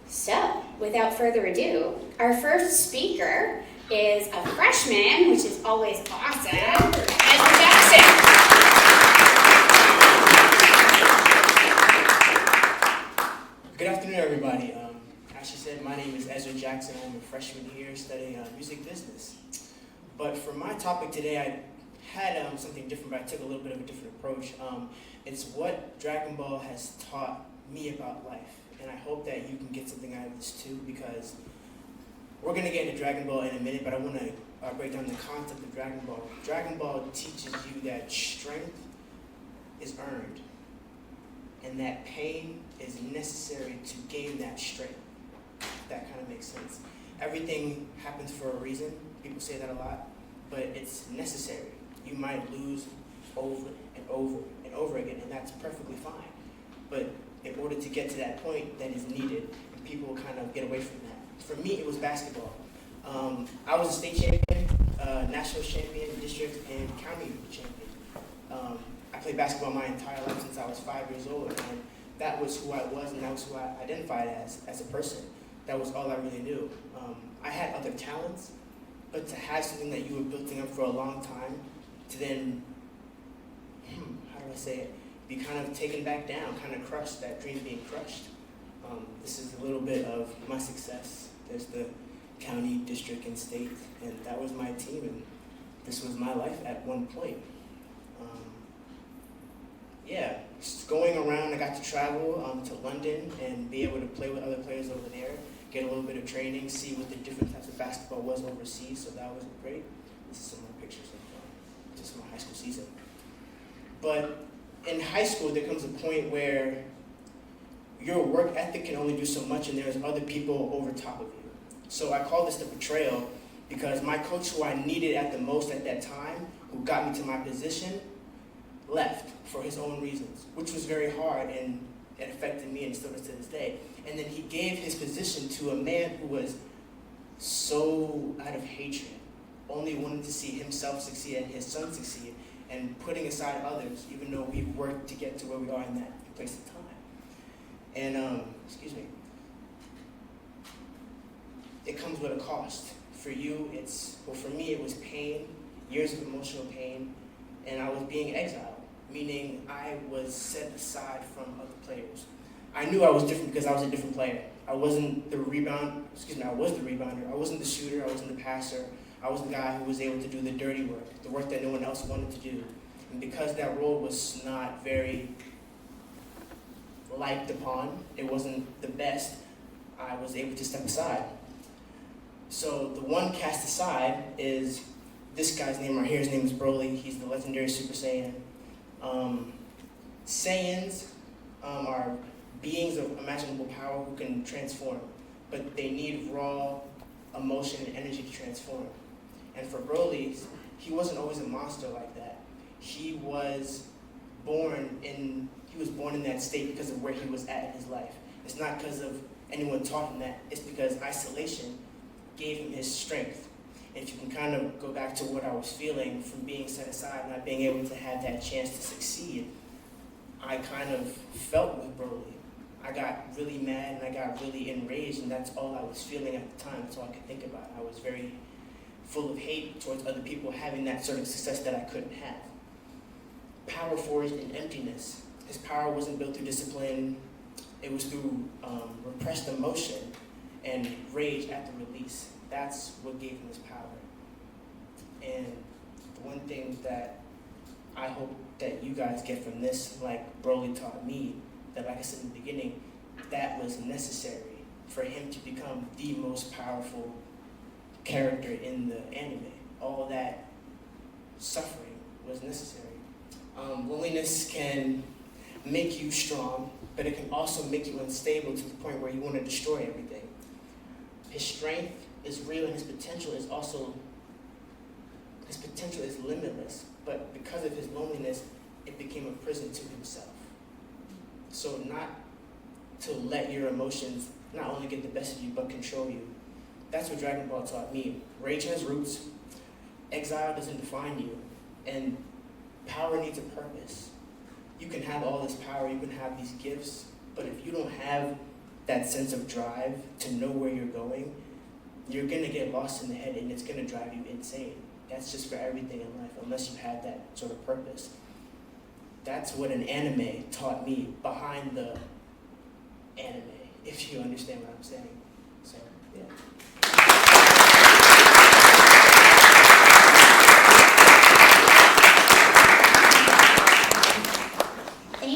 So, without further ado, our first speaker is a freshman, which is always awesome, Ezra Jackson. Good afternoon, everybody. As she said, my name is Ezra Jackson. I'm a freshman here studying music business. But for my topic today, I had something different, but I took a little bit of a different approach. It's what Dragonball has taught me about life. And I hope that you can get something out of this too, because we're going to get into Dragonball in a minute, but I want to break down the concept of Dragonball. Dragonball teaches you that strength is earned, and that pain is necessary to gain that strength. That kind of makes sense. Everything happens for a reason. People say that a lot, but it's necessary. You might lose over and over and over again, and that's perfectly fine. But in order to get to that point, that is needed, and people kind of get away from that. For me, it was basketball. I was a state champion, national champion, district, and county champion. I played basketball my entire life since I was 5 years old, and that was who I was, and that was who I identified as a person. That was all I really knew. I had other talents, but to have something that you were building up for a long time, to then, how do I say it, be kind of taken back down, kind of crushed, that dream being crushed. This is a little bit of my success. There's the county, district, and state, and that was my team, and this was my life at one point. Just going around, I got to travel to London and be able to play with other players over there, get a little bit of training, see what the different types of basketball was overseas, so that was great. This is some more pictures of just my high school season. But in high school, there comes a point where your work ethic can only do so much, and there's other people over top of you. So I call this the betrayal, because my coach, who I needed at the most at that time, who got me to my position, left for his own reasons, which was very hard, and it affected me and still does to this day. And then he gave his position to a man who was so out of hatred, only wanting to see himself succeed and his son succeed, and putting aside others, even though we worked to get to where we are in that place of time. And, it comes with a cost. For you, for me, it was pain, years of emotional pain, and I was being exiled, meaning I was set aside from other players. I knew I was different because I was a different player. I wasn't the rebounder. I was the rebounder. I wasn't the shooter. I wasn't the passer. I was the guy who was able to do the dirty work, the work that no one else wanted to do. And because that role was not very liked upon, it wasn't the best, I was able to step aside. So the one cast aside is this guy's name right here. His name is Broly. He's the legendary Super Saiyan. Saiyans are beings of imaginable power who can transform, but they need raw emotion and energy to transform. And for Broly, he wasn't always a monster like that. He was born in that state because of where he was at in his life. It's not because of anyone taught him that. It's because isolation gave him his strength. And if you can kind of go back to what I was feeling from being set aside, not being able to have that chance to succeed, I kind of felt with Broly. I got really mad and I got really enraged, and that's all I was feeling at the time. That's all I could think about. I was very full of hate towards other people having that sort of success that I couldn't have. Power forged in emptiness. His power wasn't built through discipline. It was through repressed emotion and rage at the release. That's what gave him his power. And the one thing that I hope that you guys get from this, like Broly taught me, that like I said in the beginning, that was necessary for him to become the most powerful character in the anime. All that suffering was necessary. Loneliness can make you strong, but it can also make you unstable to the point where you want to destroy everything. His strength is real, and his potential is limitless, but because of his loneliness, it became a prison to himself. So not to let your emotions not only get the best of you, but control you. That's what Dragon Ball taught me. Rage has roots, exile doesn't define you, and power needs a purpose. You can have all this power, you can have these gifts, but if you don't have that sense of drive to know where you're going, you're gonna get lost in the head and it's gonna drive you insane. That's just for everything in life, unless you have that sort of purpose. That's what an anime taught me behind the anime, if you understand what I'm saying. So, yeah.